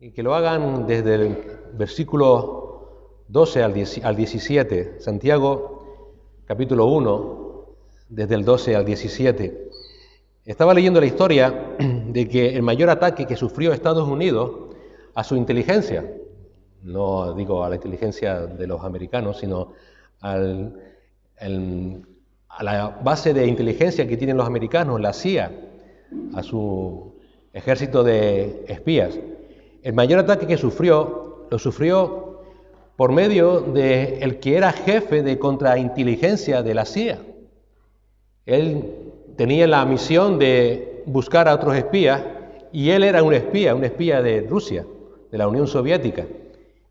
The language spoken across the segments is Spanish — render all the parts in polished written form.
y que lo hagan desde el versículo 12 al 17, Santiago capítulo 1, desde el 12 al 17. Estaba leyendo la historia de que el mayor ataque que sufrió Estados Unidos a su inteligencia, no digo a la inteligencia de los americanos, sino a la base de inteligencia que tienen los americanos, la CIA, a su ejército de espías. El mayor ataque que sufrió, lo sufrió por medio de el que era jefe de contrainteligencia de la CIA. Él tenía la misión de buscar a otros espías y él era un espía de Rusia, de la Unión Soviética.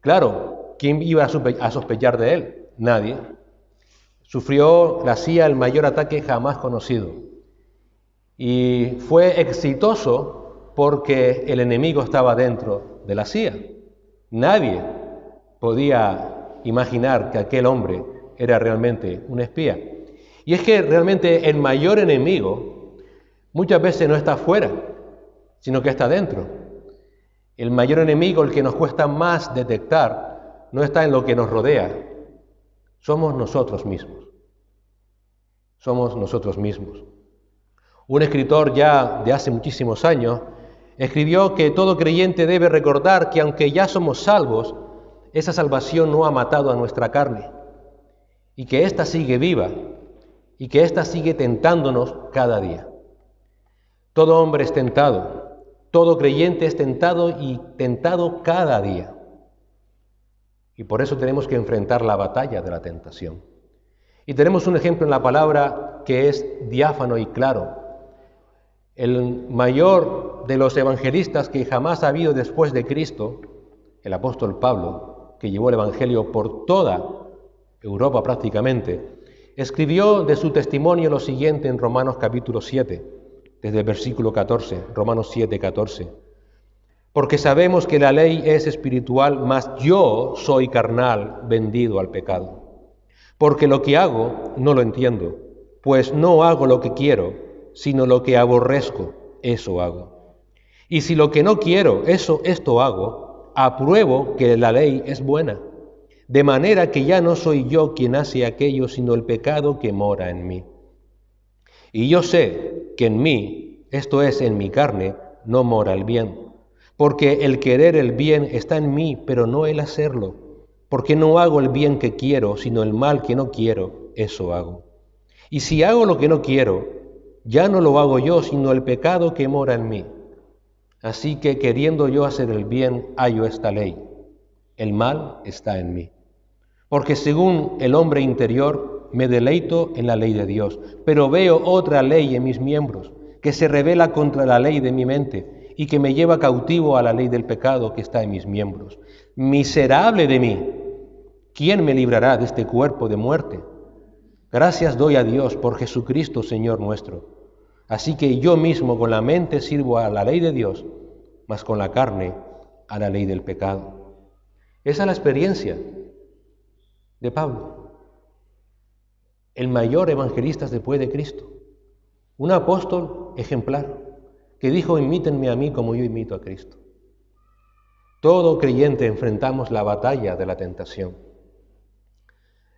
Claro, ¿quién iba a sospechar de él? Nadie. Sufrió la CIA el mayor ataque jamás conocido. Y fue exitoso porque el enemigo estaba dentro de la CIA. Nadie podía imaginar que aquel hombre era realmente un espía. Y es que realmente el mayor enemigo muchas veces no está afuera, sino que está dentro. El mayor enemigo, el que nos cuesta más detectar, no está en lo que nos rodea. Somos nosotros mismos. Somos nosotros mismos. Un escritor ya de hace muchísimos años escribió que todo creyente debe recordar que aunque ya somos salvos, esa salvación no ha matado a nuestra carne y que ésta sigue viva y que ésta sigue tentándonos cada día. Todo hombre es tentado, todo creyente es tentado y tentado cada día. Y por eso tenemos que enfrentar la batalla de la tentación. Y tenemos un ejemplo en la palabra que es diáfano y claro. El mayor de los evangelistas que jamás ha habido después de Cristo, el apóstol Pablo, que llevó el evangelio por toda Europa prácticamente, escribió de su testimonio lo siguiente en Romanos capítulo 7, desde el versículo 14, Romanos 7, 14. Porque sabemos que la ley es espiritual, mas yo soy carnal, vendido al pecado. Porque lo que hago no lo entiendo, pues no hago lo que quiero, sino lo que aborrezco, eso hago. Y si lo que no quiero, esto hago, apruebo que la ley es buena. De manera que ya no soy yo quien hace aquello, sino el pecado que mora en mí. Y yo sé que en mí, esto es, en mi carne, no mora el bien. Porque el querer el bien está en mí, pero no el hacerlo. Porque no hago el bien que quiero, sino el mal que no quiero, eso hago. Y si hago lo que no quiero, ya no lo hago yo, sino el pecado que mora en mí. Así que queriendo yo hacer el bien, hallo esta ley. El mal está en mí. Porque según el hombre interior, me deleito en la ley de Dios, pero veo otra ley en mis miembros, que se rebela contra la ley de mi mente y que me lleva cautivo a la ley del pecado que está en mis miembros. Miserable de mí, ¿quién me librará de este cuerpo de muerte? Gracias doy a Dios por Jesucristo, Señor nuestro. Así que yo mismo con la mente sirvo a la ley de Dios, mas con la carne a la ley del pecado. Esa es la experiencia de Pablo, el mayor evangelista después de Cristo, un apóstol ejemplar que dijo: imítenme a mí como yo imito a Cristo. Todo creyente enfrentamos la batalla de la tentación.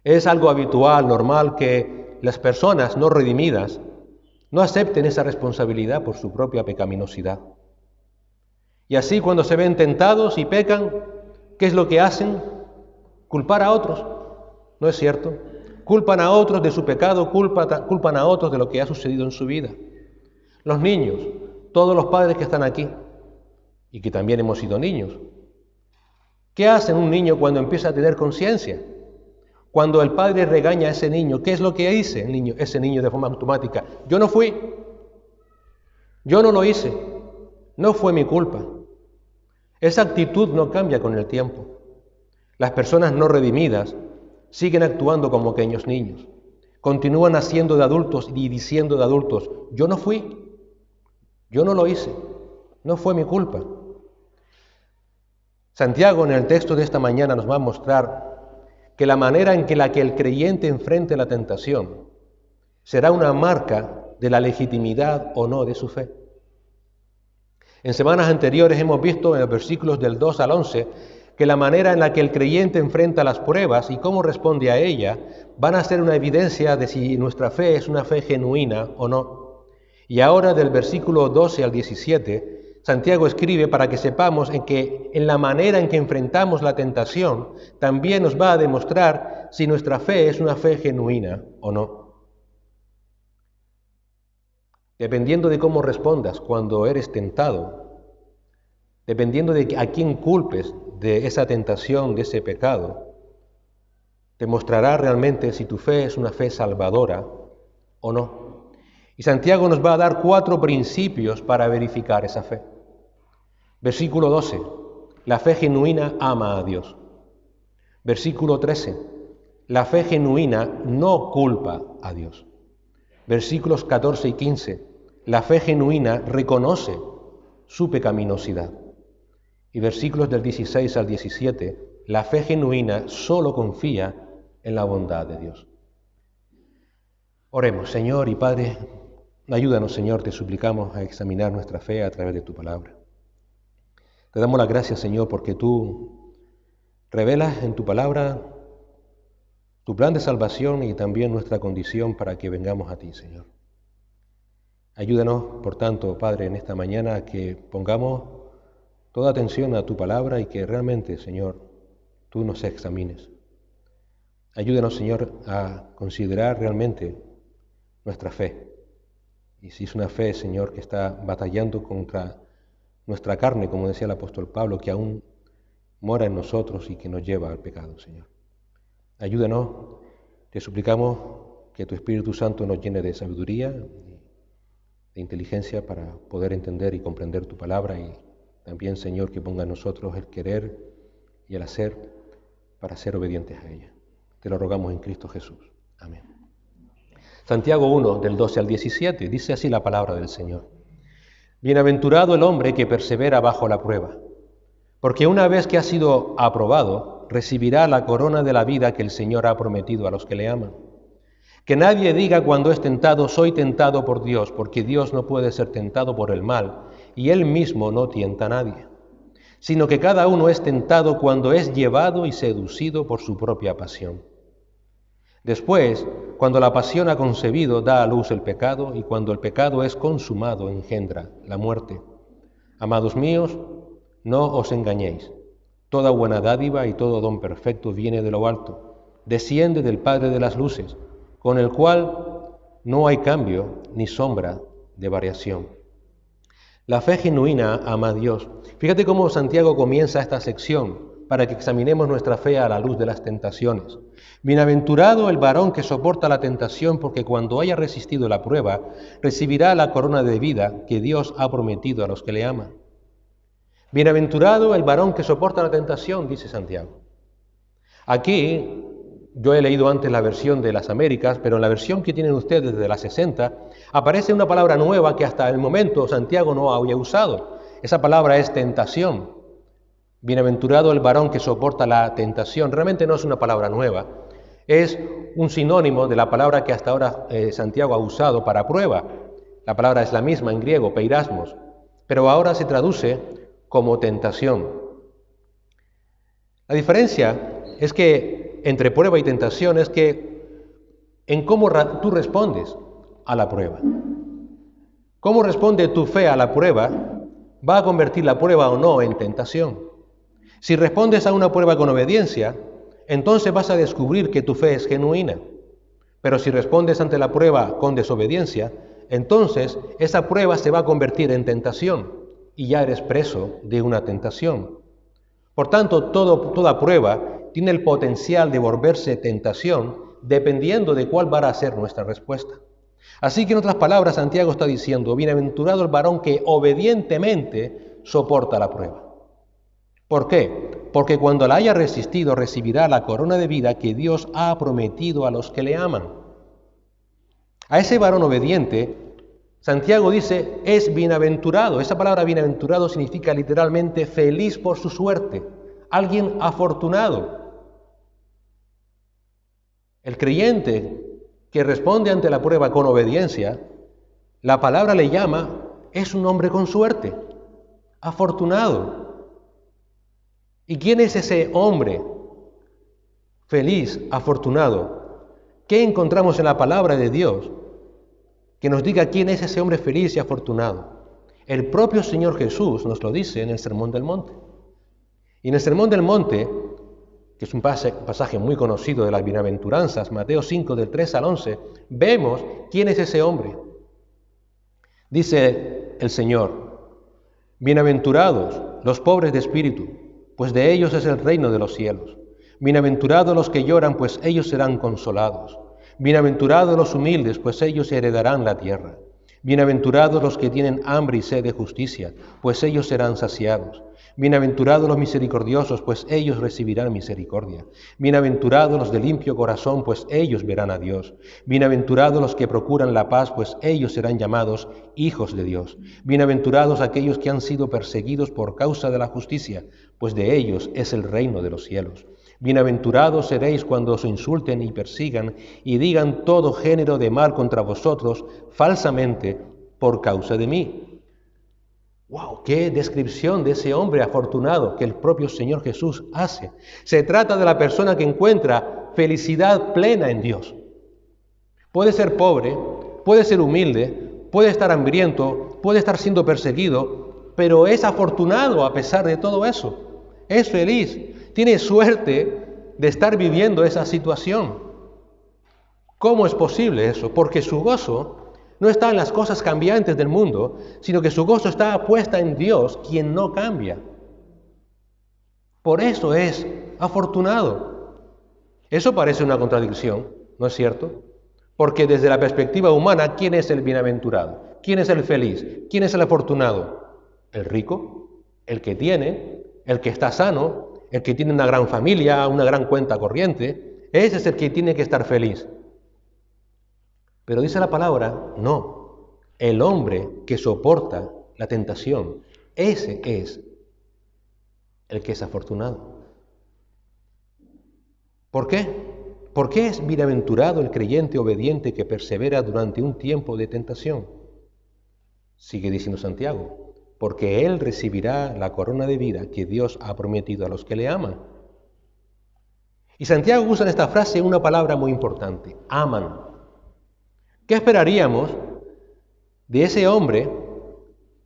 Es algo habitual, normal, que las personas no redimidas no acepten esa responsabilidad por su propia pecaminosidad. Y así cuando se ven tentados y pecan, ¿qué es lo que hacen? Culpar a otros. ¿No es cierto? Culpan a otros de su pecado, culpan a otros de lo que ha sucedido en su vida. Los niños, todos los padres que están aquí, y que también hemos sido niños. ¿Qué hace un niño cuando empieza a tener conciencia? Cuando el padre regaña a ese niño, ¿qué es lo que dice ese niño de forma automática? Yo no fui, yo no lo hice, no fue mi culpa. Esa actitud no cambia con el tiempo. Las personas no redimidas siguen actuando como pequeños niños. Continúan haciendo de adultos y diciendo de adultos: yo no fui, yo no lo hice, no fue mi culpa. Santiago en el texto de esta mañana nos va a mostrar que la manera en que el creyente enfrente la tentación será una marca de la legitimidad o no de su fe. En semanas anteriores hemos visto en los versículos del 2 al 11 que la manera en la que el creyente enfrenta las pruebas y cómo responde a ella van a ser una evidencia de si nuestra fe es una fe genuina o no. Y ahora del versículo 12 al 17, Santiago escribe para que sepamos en la manera en que enfrentamos la tentación también nos va a demostrar si nuestra fe es una fe genuina o no. Dependiendo de cómo respondas cuando eres tentado, dependiendo de a quién culpes de esa tentación, de ese pecado, te mostrará realmente si tu fe es una fe salvadora o no. Y Santiago nos va a dar 4 principios para verificar esa fe. Versículo 12, la fe genuina ama a Dios. Versículo 13, la fe genuina no culpa a Dios. Versículos 14 y 15, la fe genuina reconoce su pecaminosidad. Y versículos del 16 al 17, la fe genuina solo confía en la bondad de Dios. Oremos, Señor y Padre, ayúdanos, Señor, te suplicamos a examinar nuestra fe a través de tu palabra. Te damos las gracias, Señor, porque tú revelas en tu palabra tu plan de salvación y también nuestra condición para que vengamos a ti, Señor. Ayúdanos, por tanto, Padre, en esta mañana a que pongamos toda atención a tu palabra y que realmente, Señor, tú nos examines. Ayúdanos, Señor, a considerar realmente nuestra fe. Y si es una fe, Señor, que está batallando contra nuestra carne, como decía el apóstol Pablo, que aún mora en nosotros y que nos lleva al pecado, Señor. Ayúdanos, te suplicamos que tu Espíritu Santo nos llene de sabiduría, de inteligencia para poder entender y comprender tu palabra y también, Señor, que ponga en nosotros el querer y el hacer para ser obedientes a ella. Te lo rogamos en Cristo Jesús. Amén. Santiago 1, del 12 al 17, dice así la palabra del Señor. Bienaventurado el hombre que persevera bajo la prueba, porque una vez que ha sido aprobado, recibirá la corona de la vida que el Señor ha prometido a los que le aman. Que nadie diga cuando es tentado, soy tentado por Dios, porque Dios no puede ser tentado por el mal, y Él mismo no tienta a nadie, sino que cada uno es tentado cuando es llevado y seducido por su propia pasión. Después, cuando la pasión ha concebido, da a luz el pecado, y cuando el pecado es consumado, engendra la muerte. Amados míos, no os engañéis. Toda buena dádiva y todo don perfecto viene de lo alto, desciende del Padre de las luces, con el cual no hay cambio ni sombra de variación. La fe genuina ama a Dios. Fíjate cómo Santiago comienza esta sección para que examinemos nuestra fe a la luz de las tentaciones. Bienaventurado el varón que soporta la tentación, porque cuando haya resistido la prueba, recibirá la corona de vida que Dios ha prometido a los que le aman. Bienaventurado el varón que soporta la tentación, dice Santiago. Aquí, yo he leído antes la versión de las Américas, pero en la versión que tienen ustedes de las 60, aparece una palabra nueva que hasta el momento Santiago no había usado. Esa palabra es tentación. Bienaventurado el varón que soporta la tentación. Realmente no es una palabra nueva, es un sinónimo de la palabra que hasta ahora Santiago ha usado para prueba. La palabra es la misma en griego, peirasmos, pero ahora se traduce como tentación. La diferencia es que entre prueba y tentación es que en cómo tú respondes a la prueba. Cómo responde tu fe a la prueba va a convertir la prueba o no en tentación. Si respondes a una prueba con obediencia, entonces vas a descubrir que tu fe es genuina. Pero si respondes ante la prueba con desobediencia, entonces esa prueba se va a convertir en tentación y ya eres preso de una tentación. Por tanto, toda prueba tiene el potencial de volverse tentación dependiendo de cuál va a ser nuestra respuesta. Así que en otras palabras, Santiago está diciendo, bienaventurado el varón que obedientemente soporta la prueba. ¿Por qué? Porque cuando la haya resistido recibirá la corona de vida que Dios ha prometido a los que le aman. A ese varón obediente, Santiago dice, es bienaventurado. Esa palabra bienaventurado significa literalmente feliz por su suerte, alguien afortunado. El creyente que responde ante la prueba con obediencia, la palabra le llama, es un hombre con suerte. Afortunado. ¿Y quién es ese hombre feliz, afortunado? ¿Qué encontramos en la palabra de Dios que nos diga quién es ese hombre feliz y afortunado? El propio Señor Jesús nos lo dice en el Sermón del Monte. Y en el Sermón del Monte, que es un pasaje muy conocido de las bienaventuranzas, Mateo 5, del 3 al 11, vemos quién es ese hombre. Dice el Señor: bienaventurados los pobres de espíritu, pues de ellos es el reino de los cielos. Bienaventurados los que lloran, pues ellos serán consolados. Bienaventurados los humildes, pues ellos heredarán la tierra. Bienaventurados los que tienen hambre y sed de justicia, pues ellos serán saciados. Bienaventurados los misericordiosos, pues ellos recibirán misericordia. Bienaventurados los de limpio corazón, pues ellos verán a Dios. Bienaventurados los que procuran la paz, pues ellos serán llamados hijos de Dios. Bienaventurados aquellos que han sido perseguidos por causa de la justicia, pues de ellos es el reino de los cielos. Bienaventurados seréis cuando os insulten y persigan y digan todo género de mal contra vosotros falsamente por causa de mí. ¡Wow! ¡Qué descripción de ese hombre afortunado que el propio Señor Jesús hace! Se trata de la persona que encuentra felicidad plena en Dios. Puede ser pobre, puede ser humilde, puede estar hambriento, puede estar siendo perseguido, pero es afortunado a pesar de todo eso. Es feliz. Tiene suerte de estar viviendo esa situación. ¿Cómo es posible eso? Porque su gozo no está en las cosas cambiantes del mundo, sino que su gozo está puesta en Dios, quien no cambia. Por eso es afortunado. Eso parece una contradicción, ¿no es cierto? Porque desde la perspectiva humana, ¿quién es el bienaventurado? ¿Quién es el feliz? ¿Quién es el afortunado? ¿El rico? ¿El que tiene? ¿El que está sano? ¿El que tiene una gran familia, una gran cuenta corriente? Ese es el que tiene que estar feliz. Pero dice la palabra, no. El hombre que soporta la tentación, ese es el que es afortunado. ¿Por qué? ¿Por qué es bienaventurado el creyente obediente que persevera durante un tiempo de tentación? Sigue diciendo Santiago, porque él recibirá la corona de vida que Dios ha prometido a los que le aman. Y Santiago usa en esta frase una palabra muy importante, aman. ¿Qué esperaríamos de ese hombre?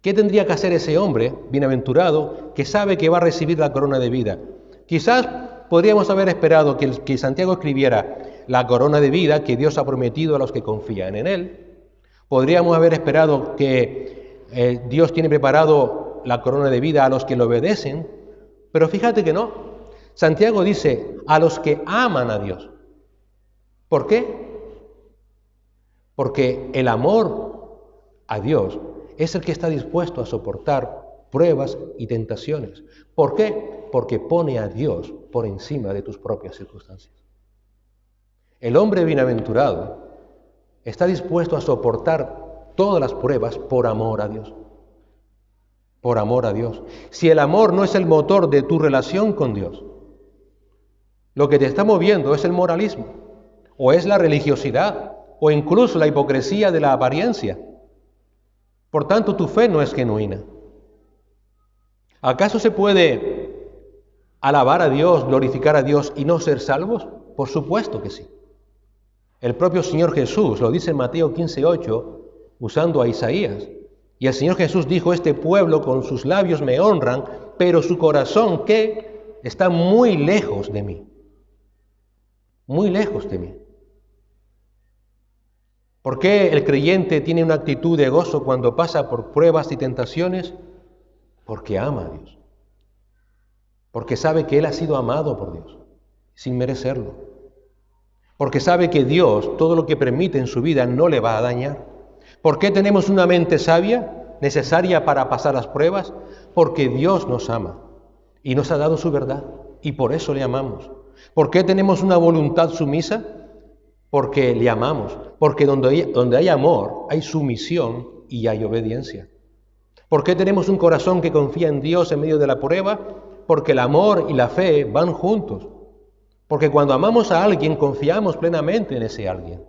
¿Qué tendría que hacer ese hombre bienaventurado que sabe que va a recibir la corona de vida? Quizás podríamos haber esperado que Santiago escribiera la corona de vida que Dios ha prometido a los que confían en él. Podríamos haber esperado que Dios tiene preparado la corona de vida a los que le obedecen, pero fíjate que no. Santiago dice, a los que aman a Dios. ¿Por qué? Porque el amor a Dios es el que está dispuesto a soportar pruebas y tentaciones. ¿Por qué? Porque pone a Dios por encima de tus propias circunstancias. El hombre bienaventurado está dispuesto a soportar todas las pruebas por amor a Dios. Por amor a Dios. Si el amor no es el motor de tu relación con Dios, lo que te está moviendo es el moralismo, o es la religiosidad, o incluso la hipocresía de la apariencia. Por tanto, tu fe no es genuina. ¿Acaso se puede alabar a Dios, glorificar a Dios y no ser salvos? Por supuesto que sí. El propio Señor Jesús lo dice en Mateo 15:8, usando a Isaías. Y el Señor Jesús dijo, este pueblo con sus labios me honran, pero su corazón, ¿qué? Está muy lejos de mí. Muy lejos de mí. ¿Por qué el creyente tiene una actitud de gozo cuando pasa por pruebas y tentaciones? Porque ama a Dios. Porque sabe que Él ha sido amado por Dios, sin merecerlo. Porque sabe que Dios, todo lo que permite en su vida, no le va a dañar. ¿Por qué tenemos una mente sabia, necesaria para pasar las pruebas? Porque Dios nos ama y nos ha dado su verdad, y por eso le amamos. ¿Por qué tenemos una voluntad sumisa? Porque le amamos. Porque donde hay amor, hay sumisión y hay obediencia. ¿Por qué tenemos un corazón que confía en Dios en medio de la prueba? Porque el amor y la fe van juntos. Porque cuando amamos a alguien, confiamos plenamente en ese alguien.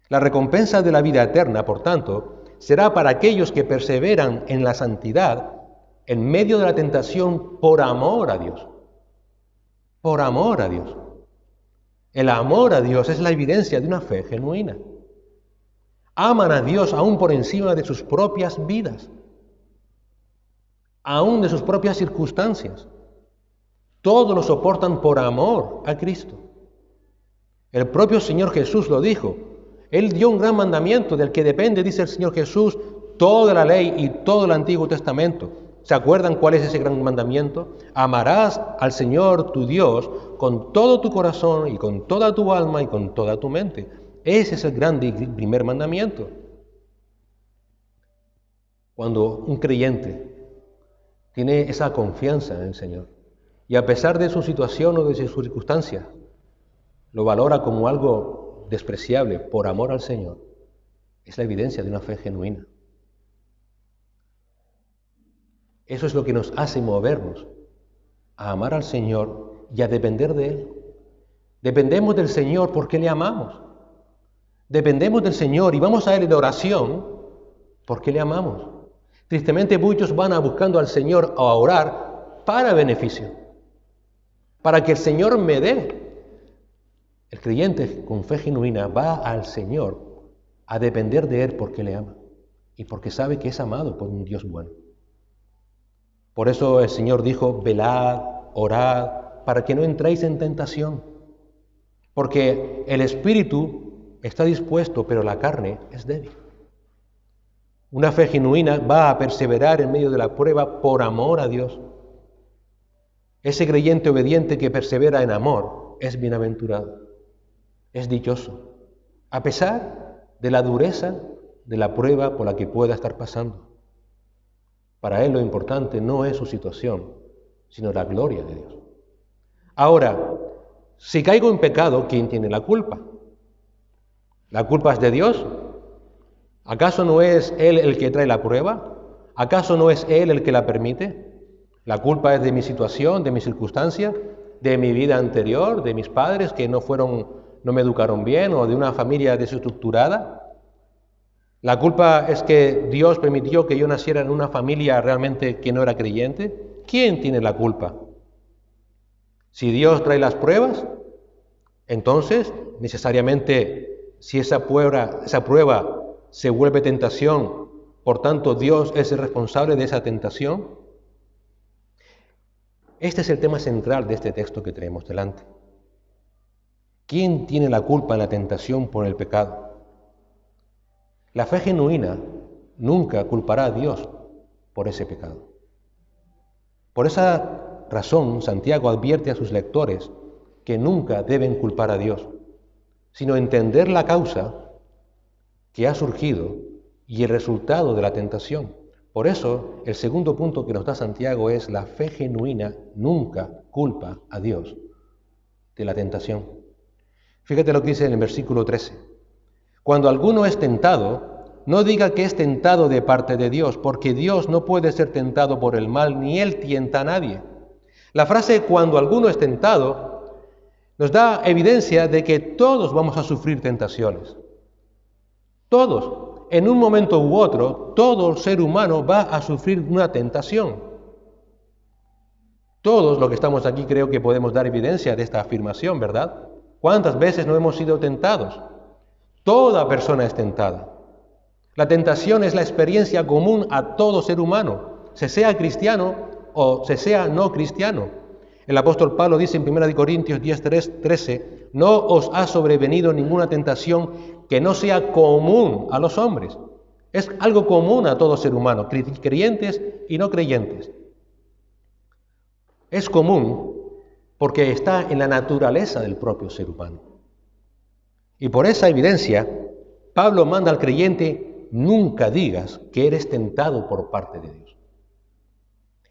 La recompensa de la vida eterna, por tanto, será para aquellos que perseveran en la santidad en medio de la tentación por amor a Dios. Por amor a Dios. El amor a Dios es la evidencia de una fe genuina. Aman a Dios aún por encima de sus propias vidas, aún de sus propias circunstancias. Todo lo soportan por amor a Cristo. El propio Señor Jesús lo dijo. Él dio un gran mandamiento del que depende, dice el Señor Jesús, toda la ley y todo el Antiguo Testamento. ¿Se acuerdan cuál es ese gran mandamiento? Amarás al Señor tu Dios con todo tu corazón y con toda tu alma y con toda tu mente. Ese es el gran y primer mandamiento. Cuando un creyente tiene esa confianza en el Señor y a pesar de su situación o de sus circunstancias, lo valora como algo despreciable por amor al Señor, es la evidencia de una fe genuina. Eso es lo que nos hace movernos a amar al Señor y a depender de Él. Dependemos del Señor porque le amamos. Dependemos del Señor y vamos a Él en oración porque le amamos. Tristemente muchos van buscando al Señor a orar para beneficio, para que el Señor me dé. El creyente con fe genuina va al Señor a depender de Él porque le ama y porque sabe que es amado por un Dios bueno. Por eso el Señor dijo, velad, orad, para que no entréis en tentación. Porque el espíritu está dispuesto, pero la carne es débil. Una fe genuina va a perseverar en medio de la prueba por amor a Dios. Ese creyente obediente que persevera en amor es bienaventurado, es dichoso, a pesar de la dureza de la prueba por la que pueda estar pasando. Para él lo importante no es su situación, sino la gloria de Dios. Ahora, si caigo en pecado, ¿quién tiene la culpa? ¿La culpa es de Dios? ¿Acaso no es Él el que trae la prueba? ¿Acaso no es Él el que la permite? ¿La culpa es de mi situación, de mi circunstancia, de mi vida anterior, de mis padres que no me educaron bien o de una familia desestructurada? ¿La culpa es que Dios permitió que yo naciera en una familia realmente que no era creyente? ¿Quién tiene la culpa? Si Dios trae las pruebas, entonces necesariamente si esa prueba se vuelve tentación, por tanto Dios es el responsable de esa tentación. Este es el tema central de este texto que tenemos delante. ¿Quién tiene la culpa en la tentación por el pecado? La fe genuina nunca culpará a Dios por ese pecado. Por esa razón, Santiago advierte a sus lectores que nunca deben culpar a Dios, sino entender la causa que ha surgido y el resultado de la tentación. Por eso, el segundo punto que nos da Santiago es la fe genuina nunca culpa a Dios de la tentación. Fíjate lo que dice en el versículo 13. Cuando alguno es tentado, no diga que es tentado de parte de Dios, porque Dios no puede ser tentado por el mal, ni Él tienta a nadie. La frase cuando alguno es tentado nos da evidencia de que todos vamos a sufrir tentaciones. Todos, en un momento u otro, todo ser humano va a sufrir una tentación. Todos los que estamos aquí creo que podemos dar evidencia de esta afirmación, ¿verdad? ¿Cuántas veces no hemos sido tentados? Toda persona es tentada. La tentación es la experiencia común a todo ser humano, se sea cristiano o se sea no cristiano. El apóstol Pablo dice en 1 Corintios 10:13, no os ha sobrevenido ninguna tentación que no sea común a los hombres. Es algo común a todo ser humano, creyentes y no creyentes. Es común porque está en la naturaleza del propio ser humano. Y por esa evidencia, Pablo manda al creyente, nunca digas que eres tentado por parte de Dios.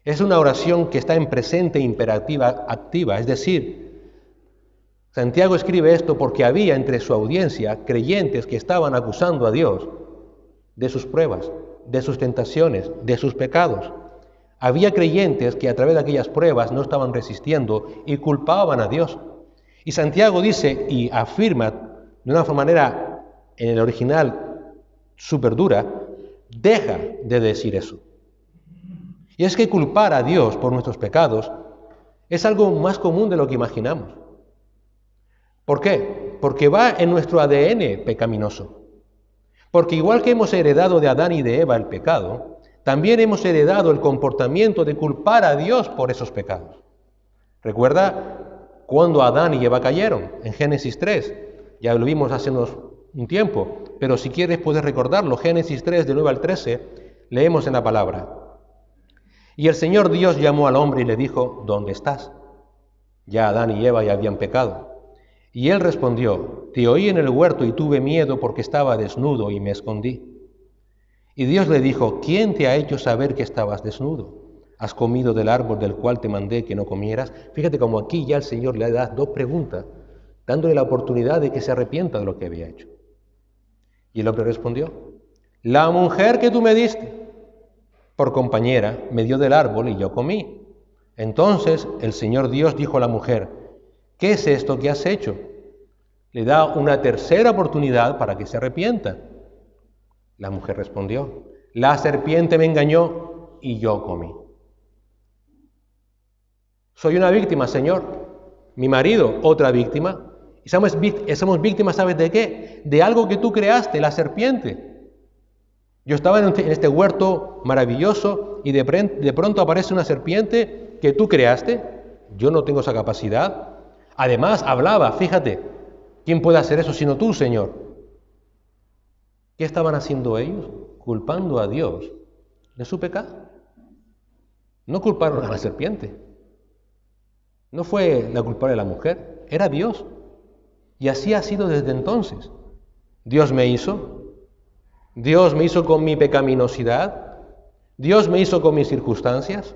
Es una oración que está en presente imperativa activa, es decir, Santiago escribe esto porque había entre su audiencia creyentes que estaban acusando a Dios de sus pruebas, de sus tentaciones, de sus pecados. Había creyentes que a través de aquellas pruebas no estaban resistiendo y culpaban a Dios. Y Santiago dice y afirma de una manera en el original súper dura, deja de decir eso. Y es que culpar a Dios por nuestros pecados es algo más común de lo que imaginamos. ¿Por qué? Porque va en nuestro ADN pecaminoso. Porque igual que hemos heredado de Adán y de Eva el pecado, también hemos heredado el comportamiento de culpar a Dios por esos pecados. Recuerda cuando Adán y Eva cayeron, en Génesis 3. Ya lo vimos hace un tiempo, pero si quieres puedes recordarlo. Génesis 3, del 9 al 13, leemos en la palabra. Y el Señor Dios llamó al hombre y le dijo, ¿dónde estás? Ya Adán y Eva ya habían pecado. Y él respondió, te oí en el huerto y tuve miedo porque estaba desnudo y me escondí. Y Dios le dijo, ¿quién te ha hecho saber que estabas desnudo? ¿Has comido del árbol del cual te mandé que no comieras? Fíjate como aquí ya el Señor le da dos preguntas, dándole la oportunidad de que se arrepienta de lo que había hecho. Y el hombre respondió, la mujer que tú me diste por compañera me dio del árbol y yo comí. Entonces el Señor Dios dijo a la mujer, ¿qué es esto que has hecho? Le da una tercera oportunidad para que se arrepienta. La mujer respondió, la serpiente me engañó y yo comí. Soy una víctima, Señor. Mi marido, otra víctima. Y somos víctimas, ¿sabes de qué? De algo que tú creaste, la serpiente. Yo estaba en este huerto maravilloso y de pronto aparece una serpiente que tú creaste. Yo no tengo esa capacidad. Además, hablaba, fíjate, ¿quién puede hacer eso sino tú, Señor? ¿Qué estaban haciendo ellos? Culpando a Dios de su pecado. No culparon a la serpiente. No fue la culpable de la mujer, era Dios. Y así ha sido desde entonces. Dios me hizo con mi pecaminosidad, Dios me hizo con mis circunstancias,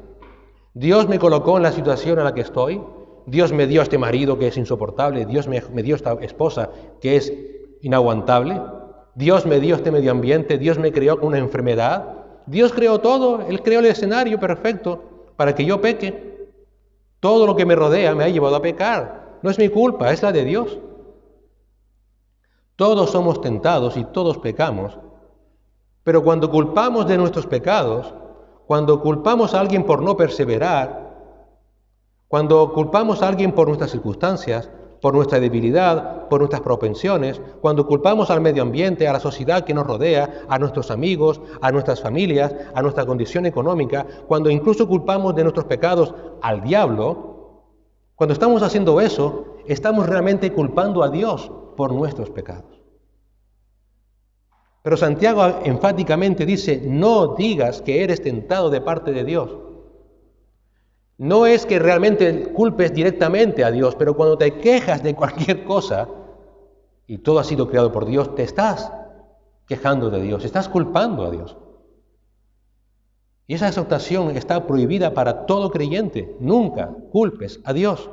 Dios me colocó en la situación en la que estoy, Dios me dio a este marido que es insoportable, Dios me dio a esta esposa que es inaguantable, Dios me dio este medio ambiente, Dios me creó con una enfermedad, Dios creó todo, Él creó el escenario perfecto para que yo peque. Todo lo que me rodea me ha llevado a pecar, no es mi culpa, es la de Dios. Todos somos tentados y todos pecamos, pero cuando culpamos de nuestros pecados, cuando culpamos a alguien por no perseverar, cuando culpamos a alguien por nuestras circunstancias, por nuestra debilidad, por nuestras propensiones, cuando culpamos al medio ambiente, a la sociedad que nos rodea, a nuestros amigos, a nuestras familias, a nuestra condición económica, cuando incluso culpamos de nuestros pecados al diablo, cuando estamos haciendo eso, estamos realmente culpando a Dios por nuestros pecados. Pero Santiago enfáticamente dice, no digas que eres tentado de parte de Dios. No es que realmente culpes directamente a Dios, pero cuando te quejas de cualquier cosa, y todo ha sido creado por Dios, te estás quejando de Dios, estás culpando a Dios. Y esa exhortación está prohibida para todo creyente. Nunca culpes a Dios.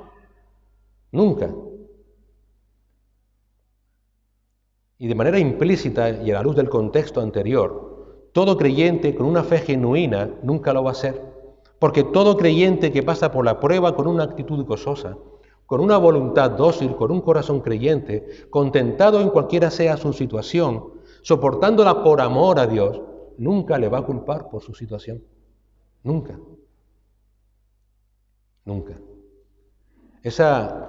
Nunca. Y de manera implícita y a la luz del contexto anterior, todo creyente con una fe genuina nunca lo va a hacer, porque todo creyente que pasa por la prueba con una actitud gozosa, con una voluntad dócil, con un corazón creyente, contentado en cualquiera sea su situación, soportándola por amor a Dios, nunca le va a culpar por su situación. Nunca. Nunca. Esa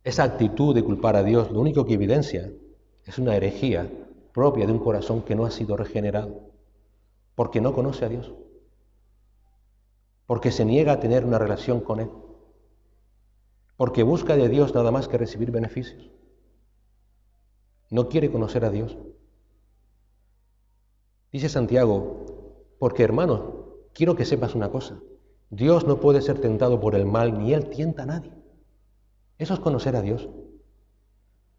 actitud de culpar a Dios, lo único que evidencia es una herejía propia de un corazón que no ha sido regenerado, porque no conoce a Dios, porque se niega a tener una relación con Él, porque busca de Dios nada más que recibir beneficios. No quiere conocer a Dios. Dice Santiago, porque hermanos, quiero que sepas una cosa, Dios no puede ser tentado por el mal, ni Él tienta a nadie. Eso es conocer a Dios.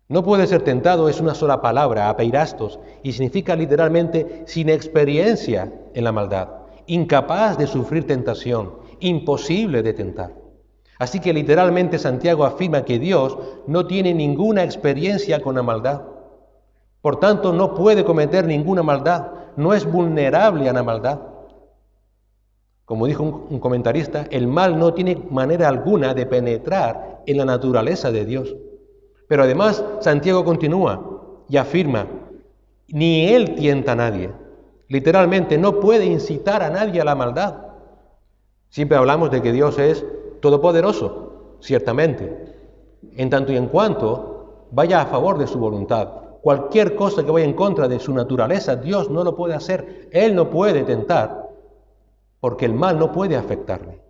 No puede ser tentado es una sola palabra, apeirastos, y significa literalmente sin experiencia en la maldad, incapaz de sufrir tentación, imposible de tentar. Así que literalmente Santiago afirma que Dios no tiene ninguna experiencia con la maldad. Por tanto, no puede cometer ninguna maldad, no es vulnerable a la maldad. Como dijo un comentarista, el mal no tiene manera alguna de penetrar en la naturaleza de Dios. Pero además, Santiago continúa y afirma, ni Él tienta a nadie. Literalmente, no puede incitar a nadie a la maldad. Siempre hablamos de que Dios es todopoderoso, ciertamente, en tanto y en cuanto vaya a favor de su voluntad. Cualquier cosa que vaya en contra de su naturaleza, Dios no lo puede hacer. Él no puede tentar, porque el mal no puede afectarle.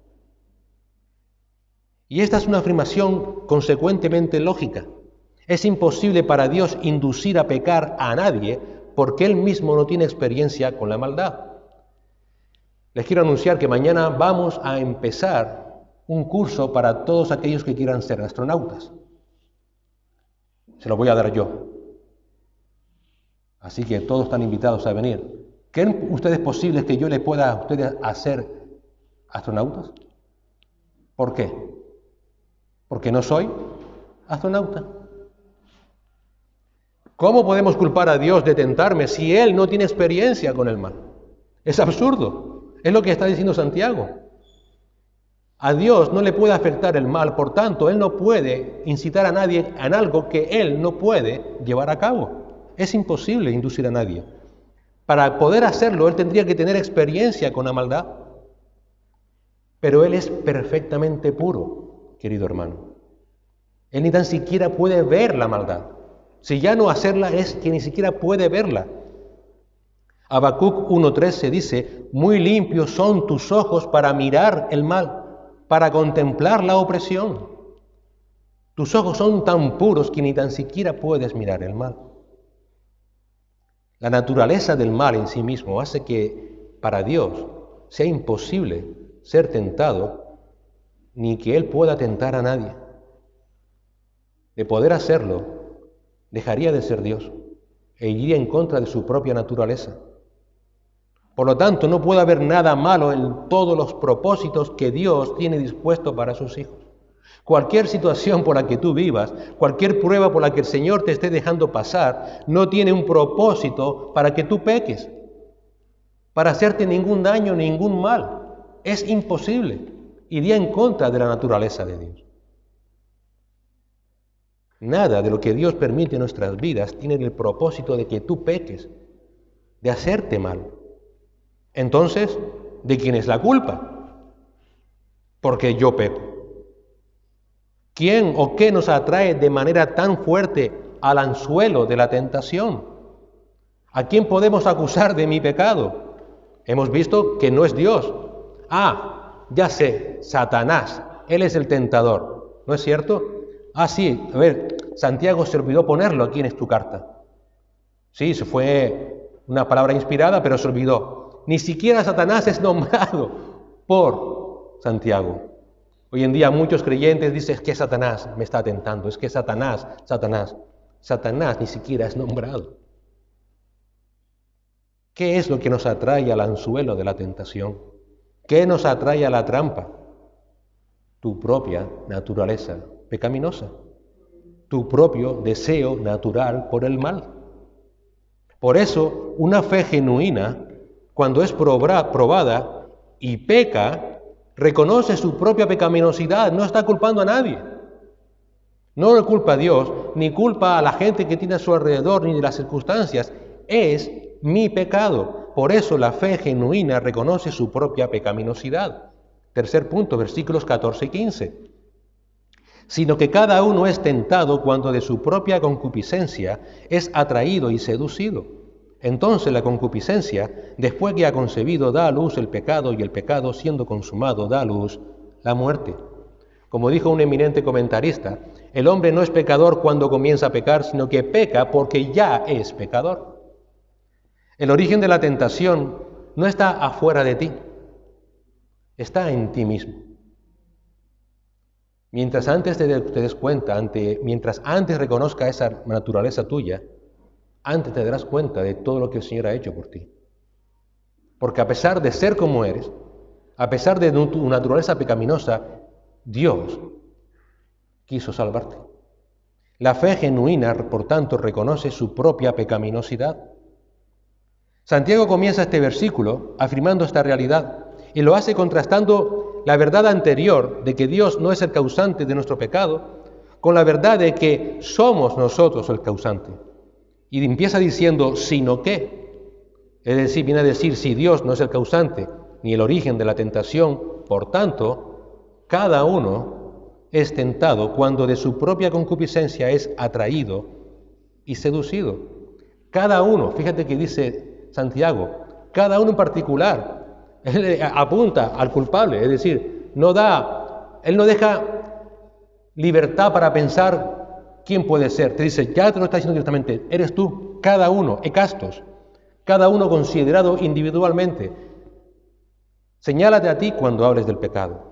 Y esta es una afirmación consecuentemente lógica. Es imposible para Dios inducir a pecar a nadie porque Él mismo no tiene experiencia con la maldad. Les quiero anunciar que mañana vamos a empezar un curso para todos aquellos que quieran ser astronautas. Se lo voy a dar yo. Así que todos están invitados a venir. ¿Creen ustedes posibles que yo les pueda a ustedes hacer astronautas? ¿Por qué? Porque no soy astronauta. ¿Cómo podemos culpar a Dios de tentarme si Él no tiene experiencia con el mal? Es absurdo. Es lo que está diciendo Santiago. A Dios no le puede afectar el mal, por tanto, Él no puede incitar a nadie en algo que Él no puede llevar a cabo. Es imposible inducir a nadie. Para poder hacerlo, Él tendría que tener experiencia con la maldad. Pero Él es perfectamente puro, querido hermano. Él ni tan siquiera puede ver la maldad. Si ya no hacerla es que ni siquiera puede verla. Habacuc 1:13 dice, muy limpios son tus ojos para mirar el mal, para contemplar la opresión. Tus ojos son tan puros que ni tan siquiera puedes mirar el mal. La naturaleza del mal en sí mismo hace que para Dios sea imposible ser tentado, ni que Él pueda tentar a nadie. De poder hacerlo, dejaría de ser Dios e iría en contra de su propia naturaleza. Por lo tanto, no puede haber nada malo en todos los propósitos que Dios tiene dispuesto para sus hijos. Cualquier situación por la que tú vivas, cualquier prueba por la que el Señor te esté dejando pasar, no tiene un propósito para que tú peques, para hacerte ningún daño, ningún mal. Es imposible. Iría en contra de la naturaleza de Dios. Nada de lo que Dios permite en nuestras vidas tiene el propósito de que tú peques, de hacerte mal. Entonces, ¿de quién es la culpa? Porque yo peco. ¿Quién o qué nos atrae de manera tan fuerte al anzuelo de la tentación? ¿A quién podemos acusar de mi pecado? Hemos visto que no es Dios. Ya sé, Satanás. Él es el tentador. ¿No es cierto? Sí, a ver, Santiago se olvidó ponerlo aquí en tu carta. Sí, se fue una palabra inspirada, pero se olvidó. Ni siquiera Satanás es nombrado por Santiago. Hoy en día muchos creyentes dicen que Satanás me está tentando, es que Satanás. Satanás ni siquiera es nombrado. ¿Qué es lo que nos atrae al anzuelo de la tentación? ¿Qué nos atrae a la trampa? Tu propia naturaleza pecaminosa, tu propio deseo natural por el mal. Por eso, una fe genuina, cuando es probada y peca, reconoce su propia pecaminosidad, no está culpando a nadie. No le culpa a Dios, ni culpa a la gente que tiene a su alrededor, ni de las circunstancias. Es mi pecado. Por eso la fe genuina reconoce su propia pecaminosidad. Tercer punto, versículos 14 y 15. Sino que cada uno es tentado cuando de su propia concupiscencia es atraído y seducido. Entonces la concupiscencia, después que ha concebido, da a luz el pecado, y el pecado, siendo consumado, da a luz la muerte. Como dijo un eminente comentarista, el hombre no es pecador cuando comienza a pecar, sino que peca porque ya es pecador. El origen de la tentación no está afuera de ti, está en ti mismo. Mientras antes te des cuenta, mientras antes reconozca esa naturaleza tuya, antes te darás cuenta de todo lo que el Señor ha hecho por ti. Porque a pesar de ser como eres, a pesar de tu naturaleza pecaminosa, Dios quiso salvarte. La fe genuina, por tanto, reconoce su propia pecaminosidad. Santiago comienza este versículo afirmando esta realidad y lo hace contrastando la verdad anterior de que Dios no es el causante de nuestro pecado con la verdad de que somos nosotros el causante. Y empieza diciendo, sino que, es decir, viene a decir, si Dios no es el causante ni el origen de la tentación, por tanto, cada uno es tentado cuando de su propia concupiscencia es atraído y seducido. Cada uno, fíjate que dice Santiago, cada uno en particular, él apunta al culpable, es decir, él no deja libertad para pensar quién puede ser. Te dice, ya te lo está diciendo directamente, eres tú, cada uno, ekastos, cada uno considerado individualmente. Señálate a ti cuando hables del pecado.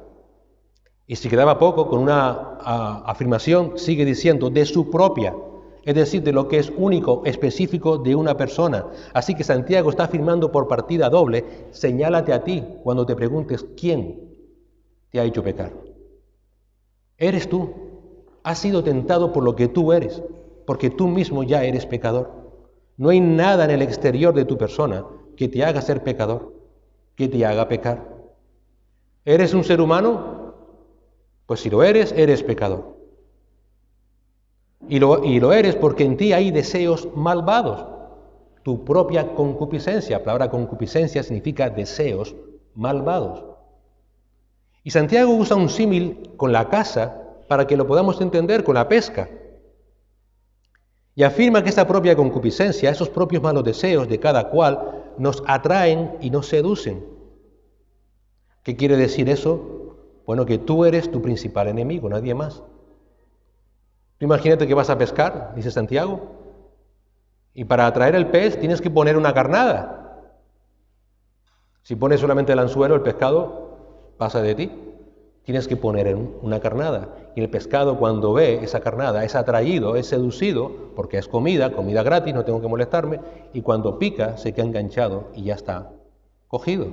Y si quedaba poco, con una afirmación, sigue diciendo, de su propia, es decir, de lo que es único, específico de una persona. Así que Santiago está afirmando por partida doble, señálate a ti cuando te preguntes quién te ha hecho pecar. Eres tú, has sido tentado por lo que tú eres, porque tú mismo ya eres pecador. No hay nada en el exterior de tu persona que te haga ser pecador, que te haga pecar. ¿Eres un ser humano? Pues si lo eres, eres pecador. Y lo eres porque en ti hay deseos malvados. Tu propia concupiscencia, la palabra concupiscencia significa deseos malvados. Y Santiago usa un símil con la caza para que lo podamos entender, con la pesca. Y afirma que esta propia concupiscencia, esos propios malos deseos de cada cual, nos atraen y nos seducen. ¿Qué quiere decir eso? Bueno, que tú eres tu principal enemigo, nadie más. Tú imagínate que vas a pescar, dice Santiago, y para atraer el pez tienes que poner una carnada. Si pones solamente el anzuelo, el pescado pasa de ti. Tienes que poner una carnada. Y el pescado, cuando ve esa carnada, es atraído, es seducido, porque es comida gratis, no tengo que molestarme, y cuando pica se queda enganchado y ya está cogido.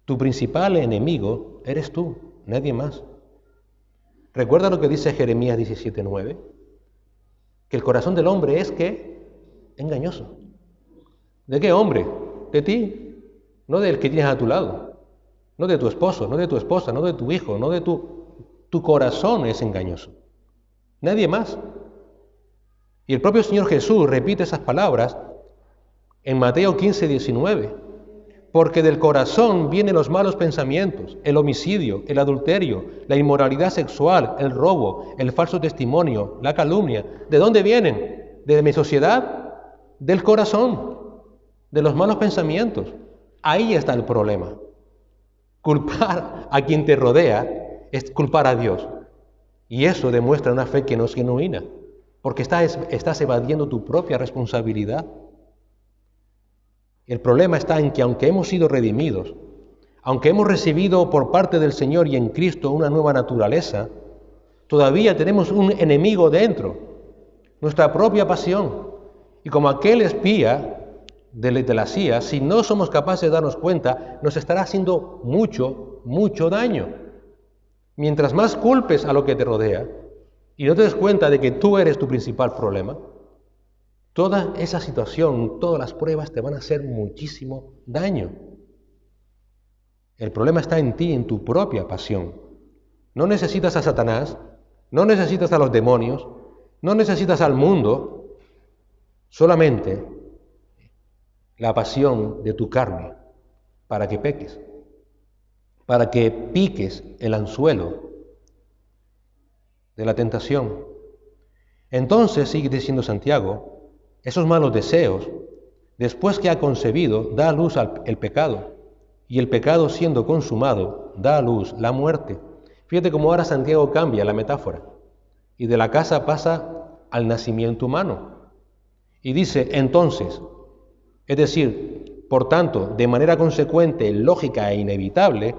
Tu principal enemigo eres tú, nadie más. ¿Recuerda lo que dice Jeremías 17:9? Que el corazón del hombre es ¿qué? Engañoso. ¿De qué hombre? De ti, no del que tienes a tu lado. No de tu esposo, no de tu esposa, no de tu hijo, no de tu corazón es engañoso. Nadie más. Y el propio Señor Jesús repite esas palabras en Mateo 15:19. Porque del corazón vienen los malos pensamientos, el homicidio, el adulterio, la inmoralidad sexual, el robo, el falso testimonio, la calumnia. ¿De dónde vienen? ¿De mi sociedad? Del corazón, de los malos pensamientos. Ahí está el problema. Culpar a quien te rodea es culpar a Dios. Y eso demuestra una fe que no es genuina, porque estás evadiendo tu propia responsabilidad. El problema está en que aunque hemos sido redimidos, aunque hemos recibido por parte del Señor y en Cristo una nueva naturaleza, todavía tenemos un enemigo dentro, nuestra propia pasión. Y como aquel espía de la CIA, si no somos capaces de darnos cuenta, nos estará haciendo mucho, mucho daño. Mientras más culpes a lo que te rodea y no te des cuenta de que tú eres tu principal problema, toda esa situación, todas las pruebas te van a hacer muchísimo daño. El problema está en ti, en tu propia pasión. No necesitas a Satanás, no necesitas a los demonios, no necesitas al mundo, solamente la pasión de tu carne para que peques, para que piques el anzuelo de la tentación. Entonces, sigue diciendo Santiago, esos malos deseos, después que ha concebido, da a luz el pecado, y el pecado siendo consumado, da a luz la muerte. Fíjate cómo ahora Santiago cambia la metáfora, y de la casa pasa al nacimiento humano. Y dice, entonces, es decir, por tanto, de manera consecuente, lógica e inevitable,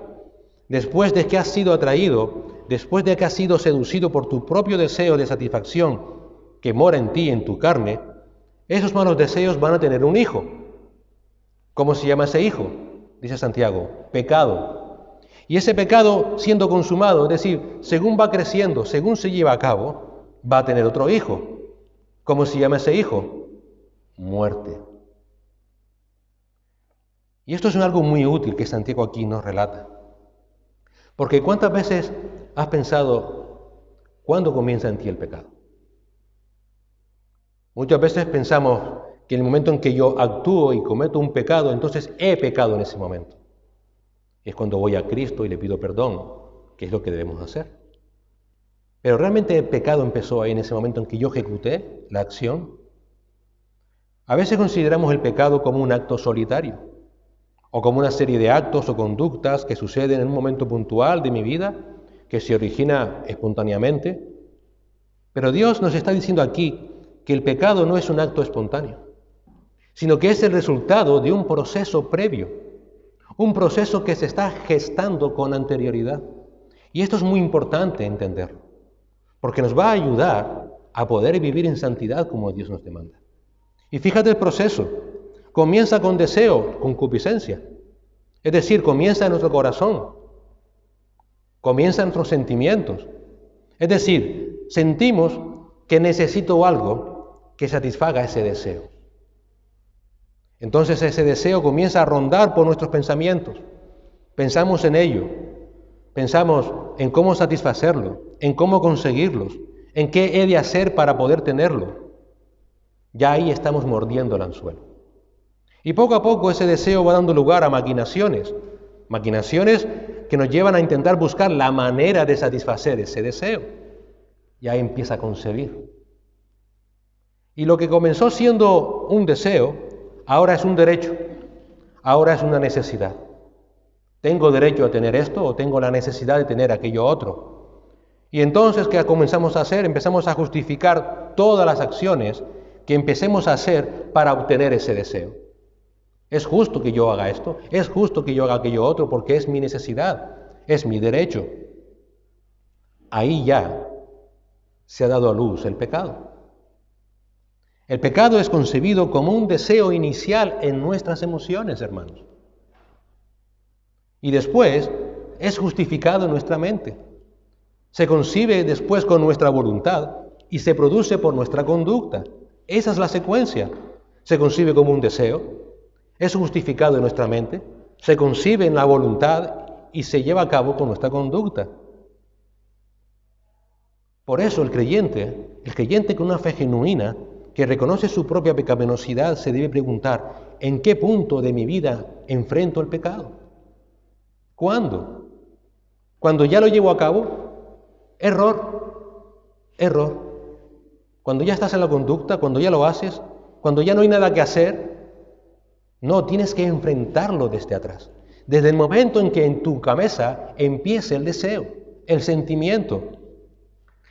después de que has sido atraído, después de que has sido seducido por tu propio deseo de satisfacción que mora en ti, en tu carne, esos malos deseos van a tener un hijo. ¿Cómo se llama ese hijo? Dice Santiago, pecado. Y ese pecado siendo consumado, es decir, según va creciendo, según se lleva a cabo, va a tener otro hijo. ¿Cómo se llama ese hijo? Muerte. Y esto es algo muy útil que Santiago aquí nos relata. Porque ¿cuántas veces has pensado cuándo comienza en ti el pecado? Muchas veces pensamos que en el momento en que yo actúo y cometo un pecado, entonces he pecado en ese momento. Es cuando voy a Cristo y le pido perdón, que es lo que debemos hacer. Pero realmente el pecado empezó ahí en ese momento en que yo ejecuté la acción. A veces consideramos el pecado como un acto solitario, o como una serie de actos o conductas que suceden en un momento puntual de mi vida, que se origina espontáneamente. Pero Dios nos está diciendo aquí que el pecado no es un acto espontáneo, sino que es el resultado de un proceso previo, un proceso que se está gestando con anterioridad. Y esto es muy importante entenderlo, porque nos va a ayudar a poder vivir en santidad como Dios nos demanda. Y fíjate el proceso, comienza con deseo, concupiscencia, es decir, comienza en nuestro corazón, comienza en nuestros sentimientos, es decir, sentimos que necesito algo que satisfaga ese deseo. Entonces ese deseo comienza a rondar por nuestros pensamientos, pensamos en ello, pensamos en cómo satisfacerlo, en cómo conseguirlos, en qué he de hacer para poder tenerlo. Ya ahí estamos mordiendo el anzuelo. Y poco a poco ese deseo va dando lugar a maquinaciones que nos llevan a intentar buscar la manera de satisfacer ese deseo. Y ahí empieza a concebir. Y lo que comenzó siendo un deseo, ahora es un derecho, ahora es una necesidad. ¿Tengo derecho a tener esto o tengo la necesidad de tener aquello otro? Y entonces, ¿qué comenzamos a hacer? Empezamos a justificar todas las acciones que empecemos a hacer para obtener ese deseo. Es justo que yo haga esto, es justo que yo haga aquello otro, porque es mi necesidad, es mi derecho. Ahí ya se ha dado a luz el pecado. El pecado es concebido como un deseo inicial en nuestras emociones, hermanos. Y después es justificado en nuestra mente. Se concibe después con nuestra voluntad y se produce por nuestra conducta. Esa es la secuencia. Se concibe como un deseo, es justificado en nuestra mente, se concibe en la voluntad y se lleva a cabo con nuestra conducta. Por eso el creyente con una fe genuina, que reconoce su propia pecaminosidad, se debe preguntar, ¿en qué punto de mi vida enfrento el pecado? ¿Cuándo? ¿Cuando ya lo llevo a cabo? Error. Cuando ya estás en la conducta, cuando ya lo haces, cuando ya no hay nada que hacer, no, tienes que enfrentarlo desde atrás. Desde el momento en que en tu cabeza empiece el deseo, el sentimiento.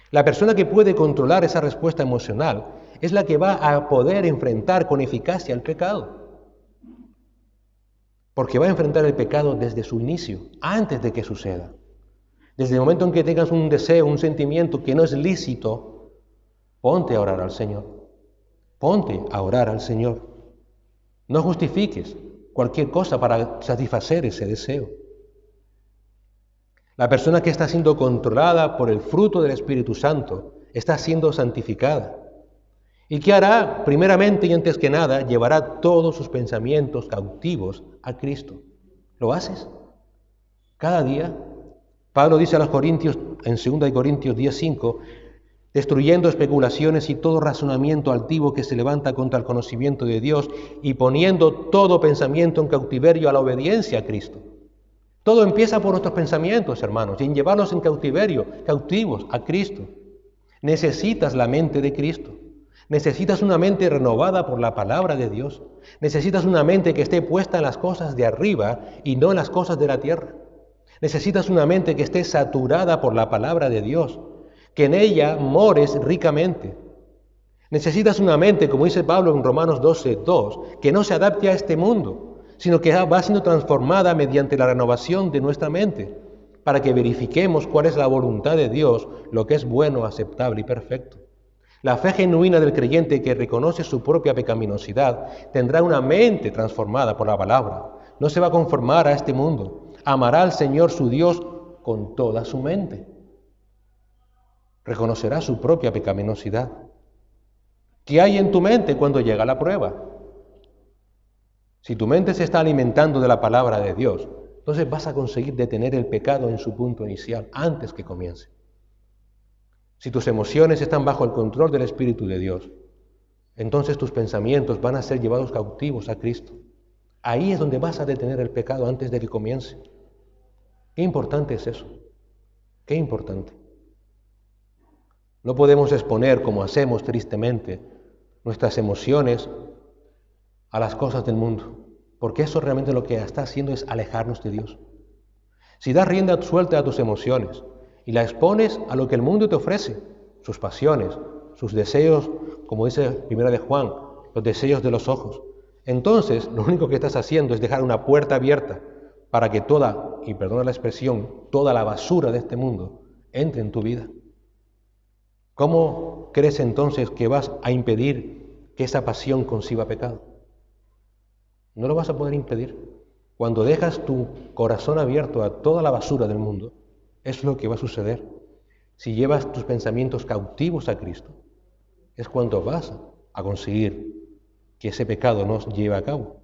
La persona que puede controlar esa respuesta emocional es la que va a poder enfrentar con eficacia el pecado. Porque va a enfrentar el pecado desde su inicio, antes de que suceda. Desde el momento en que tengas un deseo, un sentimiento que no es lícito, ponte a orar al Señor. Ponte a orar al Señor. No justifiques cualquier cosa para satisfacer ese deseo. La persona que está siendo controlada por el fruto del Espíritu Santo está siendo santificada. ¿Y qué hará? Primeramente y antes que nada, llevará todos sus pensamientos cautivos a Cristo. ¿Lo haces? Cada día. Pablo dice a los Corintios, en 2 Corintios 10:5, destruyendo especulaciones y todo razonamiento altivo que se levanta contra el conocimiento de Dios y poniendo todo pensamiento en cautiverio a la obediencia a Cristo. Todo empieza por nuestros pensamientos, hermanos, y en llevarlos en cautiverio, cautivos a Cristo. Necesitas la mente de Cristo. Necesitas una mente renovada por la palabra de Dios. Necesitas una mente que esté puesta en las cosas de arriba y no en las cosas de la tierra. Necesitas una mente que esté saturada por la palabra de Dios, que en ella mores ricamente. Necesitas una mente, como dice Pablo en Romanos 12:2, que no se adapte a este mundo, sino que va siendo transformada mediante la renovación de nuestra mente, para que verifiquemos cuál es la voluntad de Dios, lo que es bueno, aceptable y perfecto. La fe genuina del creyente que reconoce su propia pecaminosidad tendrá una mente transformada por la palabra. No se va a conformar a este mundo. Amará al Señor su Dios con toda su mente. Reconocerá su propia pecaminosidad. ¿Qué hay en tu mente cuando llega la prueba? Si tu mente se está alimentando de la palabra de Dios, entonces vas a conseguir detener el pecado en su punto inicial, antes que comience. Si tus emociones están bajo el control del Espíritu de Dios, entonces tus pensamientos van a ser llevados cautivos a Cristo. Ahí es donde vas a detener el pecado antes de que comience. Qué importante es eso. Qué importante. No podemos exponer, como hacemos tristemente, nuestras emociones a las cosas del mundo, porque eso realmente lo que está haciendo es alejarnos de Dios. Si das rienda suelta a tus emociones y la expones a lo que el mundo te ofrece, sus pasiones, sus deseos, como dice Primera de Juan, los deseos de los ojos, entonces lo único que estás haciendo es dejar una puerta abierta para que toda, y perdona la expresión, toda la basura de este mundo entre en tu vida. ¿Cómo crees entonces que vas a impedir que esa pasión conciba pecado? No lo vas a poder impedir. Cuando dejas tu corazón abierto a toda la basura del mundo, es lo que va a suceder. Si llevas tus pensamientos cautivos a Cristo, es cuando vas a conseguir que ese pecado no se lleve a cabo.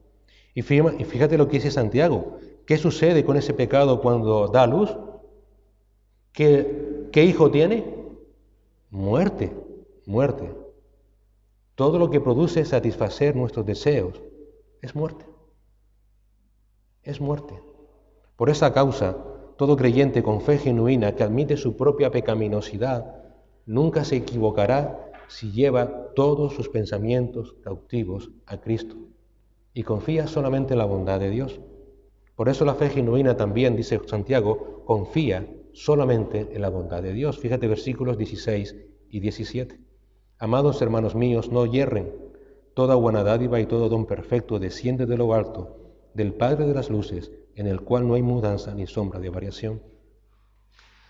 Y fíjate lo que dice Santiago. ¿Qué sucede con ese pecado cuando da luz? ¿Qué hijo tiene? Muerte, muerte. Todo lo que produce satisfacer nuestros deseos es muerte. Es muerte. Por esa causa, todo creyente con fe genuina que admite su propia pecaminosidad nunca se equivocará si lleva todos sus pensamientos cautivos a Cristo y confía solamente en la bondad de Dios. Por eso la fe genuina también, dice Santiago, confía solamente en la bondad de Dios. Fíjate versículos 16 y 17. Amados hermanos míos, no yerren. Toda buena dádiva y todo don perfecto desciende de lo alto, del Padre de las luces, en el cual no hay mudanza ni sombra de variación.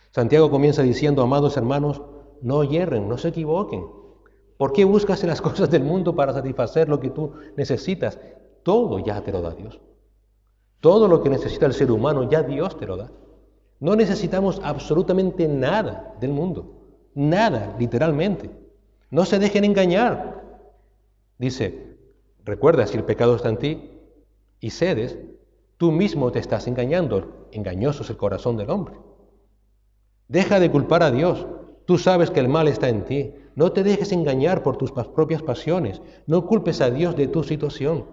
Santiago comienza diciendo, amados hermanos, no yerren, no se equivoquen. ¿Por qué buscas en las cosas del mundo para satisfacer lo que tú necesitas? Todo ya te lo da Dios. Todo lo que necesita el ser humano ya Dios te lo da. No necesitamos absolutamente nada del mundo. Nada, literalmente. No se dejen engañar. Dice, recuerda, si el pecado está en ti y cedes, tú mismo te estás engañando. Engañoso es el corazón del hombre. Deja de culpar a Dios. Tú sabes que el mal está en ti. No te dejes engañar por tus propias pasiones. No culpes a Dios de tu situación.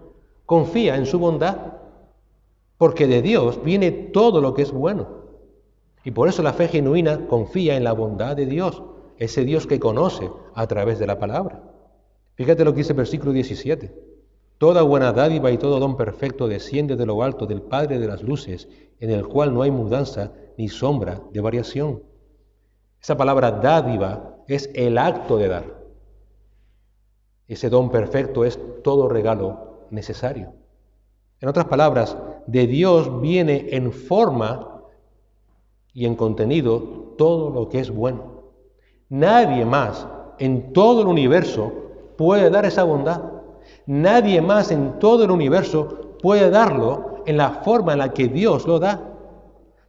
Confía en su bondad, porque de Dios viene todo lo que es bueno. Y por eso la fe genuina confía en la bondad de Dios, ese Dios que conoce a través de la palabra. Fíjate lo que dice el versículo 17. Toda buena dádiva y todo don perfecto desciende de lo alto del Padre de las luces, en el cual no hay mudanza ni sombra de variación. Esa palabra dádiva es el acto de dar. Ese don perfecto es todo regalo necesario. En otras palabras, de Dios viene en forma y en contenido todo lo que es bueno. Nadie más en todo el universo puede dar esa bondad. Nadie más en todo el universo puede darlo en la forma en la que Dios lo da.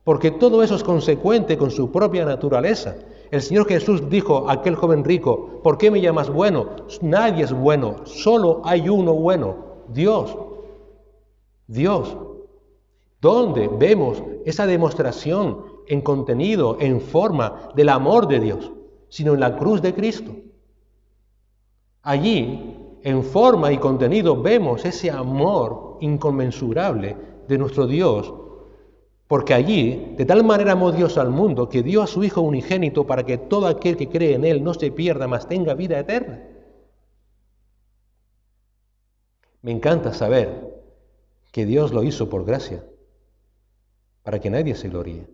Porque todo eso es consecuente con su propia naturaleza. El Señor Jesús dijo a aquel joven rico, ¿por qué me llamas bueno? Nadie es bueno, solo hay uno bueno, Dios. Dios. ¿Dónde vemos esa demostración en contenido, en forma del amor de Dios? Sino en la cruz de Cristo. Allí, en forma y contenido, vemos ese amor inconmensurable de nuestro Dios, porque allí, de tal manera amó Dios al mundo, que dio a su Hijo unigénito para que todo aquel que cree en Él no se pierda, mas tenga vida eterna. Me encanta saber que Dios lo hizo por gracia, para que nadie se gloríe.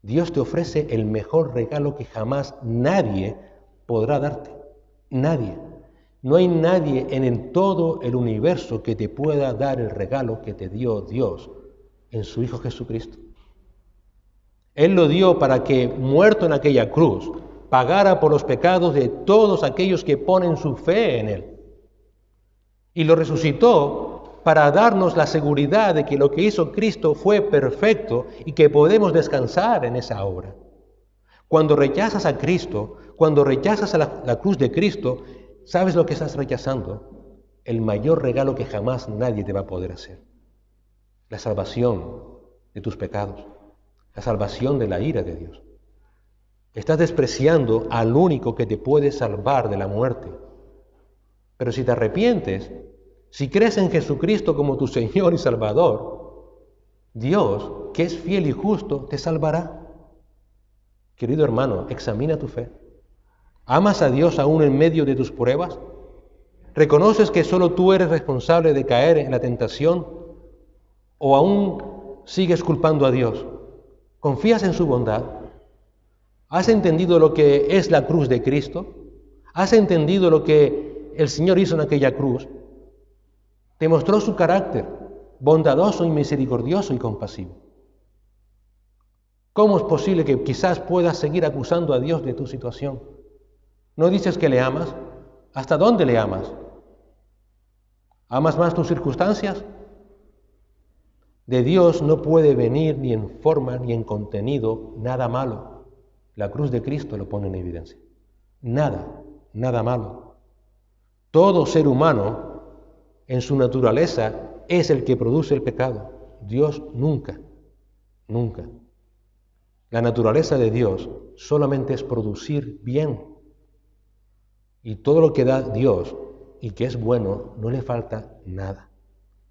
Dios te ofrece el mejor regalo que jamás nadie podrá darte. Nadie. No hay nadie en todo el universo que te pueda dar el regalo que te dio Dios en su Hijo Jesucristo. Él lo dio para que, muerto en aquella cruz, pagara por los pecados de todos aquellos que ponen su fe en Él. Y lo resucitó para darnos la seguridad de que lo que hizo Cristo fue perfecto y que podemos descansar en esa obra. Cuando rechazas a Cristo, cuando rechazas a la cruz de Cristo, ¿sabes lo que estás rechazando? El mayor regalo que jamás nadie te va a poder hacer. La salvación de tus pecados, la salvación de la ira de Dios. Estás despreciando al único que te puede salvar de la muerte. Pero si te arrepientes, si crees en Jesucristo como tu Señor y Salvador, Dios, que es fiel y justo, te salvará. Querido hermano, examina tu fe. ¿Amas a Dios aún en medio de tus pruebas? ¿Reconoces que solo tú eres responsable de caer en la tentación? ¿O aún sigues culpando a Dios? ¿Confías en su bondad? ¿Has entendido lo que es la cruz de Cristo? ¿Has entendido lo que el Señor hizo en aquella cruz? Te mostró su carácter, bondadoso y misericordioso y compasivo. ¿Cómo es posible que quizás puedas seguir acusando a Dios de tu situación? ¿No dices que le amas? ¿Hasta dónde le amas? ¿Amas más tus circunstancias? De Dios no puede venir ni en forma ni en contenido nada malo. La cruz de Cristo lo pone en evidencia. Nada malo. Todo ser humano, en su naturaleza, es el que produce el pecado. Dios nunca. La naturaleza de Dios solamente es producir bien. Y todo lo que da Dios y que es bueno, no le falta nada.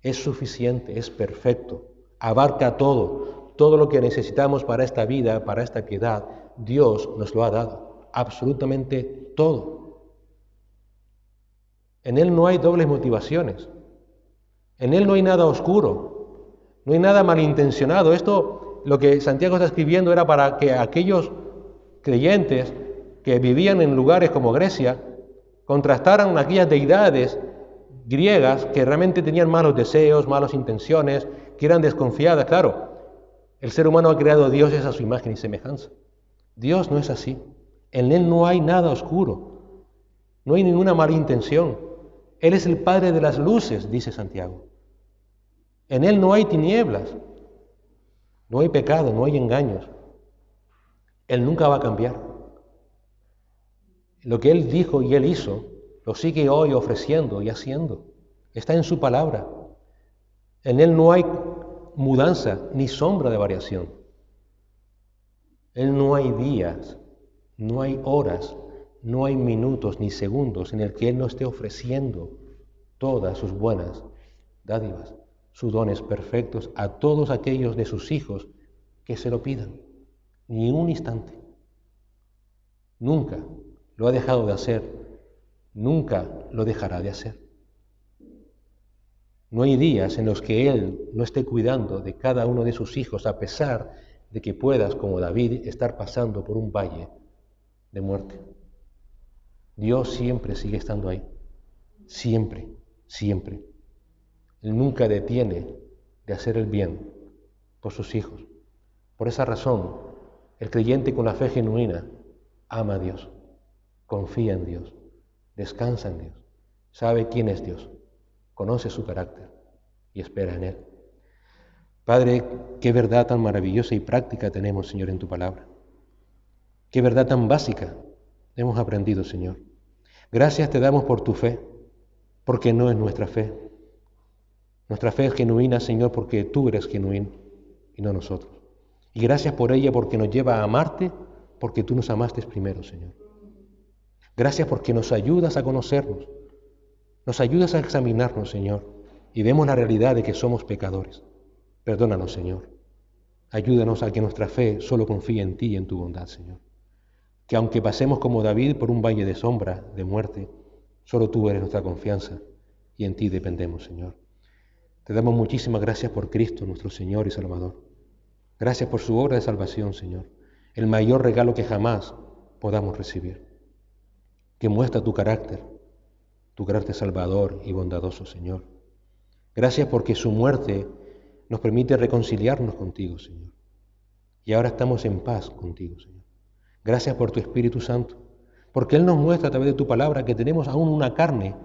Es suficiente, es perfecto, abarca todo lo que necesitamos para esta vida, para esta piedad. Dios nos lo ha dado, absolutamente todo. En Él no hay dobles motivaciones, en Él no hay nada oscuro, no hay nada malintencionado. Esto, lo que Santiago está escribiendo, era para que aquellos creyentes que vivían en lugares como Grecia contrastaran aquellas deidades griegas que realmente tenían malos deseos, malas intenciones, que eran desconfiadas. Claro, el ser humano ha creado a dioses a su imagen y semejanza. Dios no es así. En Él no hay nada oscuro, no hay ninguna mala intención. Él es el Padre de las luces, dice Santiago. En Él no hay tinieblas, no hay pecado, no hay engaños. Él nunca va a cambiar. Lo que Él dijo y Él hizo, lo sigue hoy ofreciendo y haciendo. Está en su palabra. En Él no hay mudanza ni sombra de variación. Él no hay días, no hay horas, no hay minutos ni segundos en el que Él no esté ofreciendo todas sus buenas dádivas, sus dones perfectos a todos aquellos de sus hijos que se lo pidan. Ni un instante. Nunca lo ha dejado de hacer. Nunca lo dejará de hacer. No hay días en los que Él no esté cuidando de cada uno de sus hijos, a pesar de que puedas, como David, estar pasando por un valle de muerte. Dios siempre sigue estando ahí. Siempre. Él nunca detiene de hacer el bien por sus hijos. Por esa razón, el creyente con la fe genuina ama a Dios, confía en Dios, descansa en Dios, sabe quién es Dios, conoce su carácter y espera en Él. Padre, qué verdad tan maravillosa y práctica tenemos, Señor, en tu palabra. Qué verdad tan básica hemos aprendido, Señor. Gracias te damos por tu fe, porque no es nuestra fe. Nuestra fe es genuina, Señor, porque tú eres genuino y no nosotros. Y gracias por ella, porque nos lleva a amarte, porque tú nos amaste primero, Señor. Gracias porque nos ayudas a conocernos, nos ayudas a examinarnos, Señor, y vemos la realidad de que somos pecadores. Perdónanos, Señor. Ayúdanos a que nuestra fe solo confíe en ti y en tu bondad, Señor. Que aunque pasemos como David por un valle de sombra, de muerte, solo tú eres nuestra confianza y en ti dependemos, Señor. Te damos muchísimas gracias por Cristo, nuestro Señor y Salvador. Gracias por su obra de salvación, Señor, el mayor regalo que jamás podamos recibir. Que muestra tu carácter salvador y bondadoso, Señor. Gracias porque su muerte nos permite reconciliarnos contigo, Señor. Y ahora estamos en paz contigo, Señor. Gracias por tu Espíritu Santo, porque Él nos muestra a través de tu palabra que tenemos aún una carne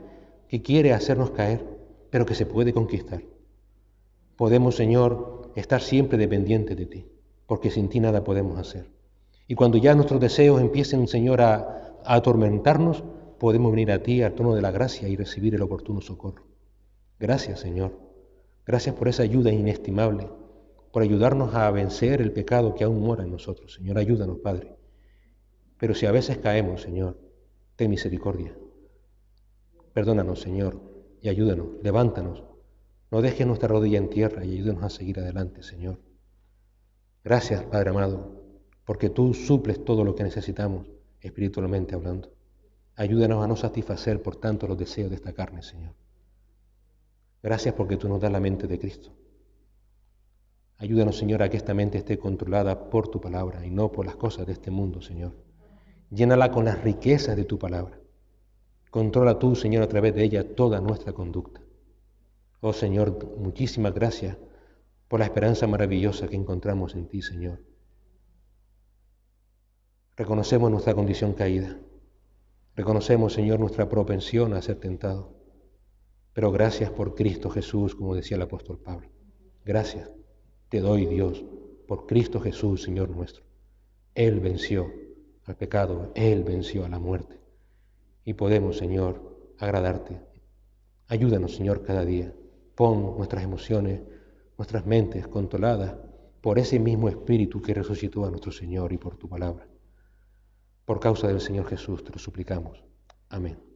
que quiere hacernos caer, pero que se puede conquistar. Podemos, Señor, estar siempre dependientes de ti, porque sin ti nada podemos hacer. Y cuando ya nuestros deseos empiecen, Señor, a atormentarnos, podemos venir a ti al trono de la gracia y recibir el oportuno socorro. Gracias, Señor. Gracias por esa ayuda inestimable, por ayudarnos a vencer el pecado que aún mora en nosotros. Señor, ayúdanos, Padre. Pero si a veces caemos, Señor, ten misericordia. Perdónanos, Señor, y ayúdanos, levántanos, No dejes nuestra rodilla en tierra y ayúdanos a seguir adelante, Señor. Gracias, Padre amado, porque tú suples todo lo que necesitamos, espiritualmente hablando. Ayúdanos a no satisfacer, por tanto, los deseos de esta carne, Señor. Gracias porque tú nos das la mente de Cristo. Ayúdanos, Señor, a que esta mente esté controlada por tu palabra y no por las cosas de este mundo, Señor. Llénala con las riquezas de tu palabra. Controla tú, Señor, a través de ella toda nuestra conducta. Oh, Señor, muchísimas gracias por la esperanza maravillosa que encontramos en ti, Señor. Reconocemos nuestra condición caída. Reconocemos, Señor, nuestra propensión a ser tentado. Pero gracias por Cristo Jesús, como decía el apóstol Pablo. Gracias te doy, Dios, por Cristo Jesús, Señor nuestro. Él venció al pecado, Él venció a la muerte. Y podemos, Señor, agradarte. Ayúdanos, Señor, cada día. Pon nuestras emociones, nuestras mentes controladas por ese mismo Espíritu que resucitó a nuestro Señor y por tu palabra. Por causa del Señor Jesús te lo suplicamos. Amén.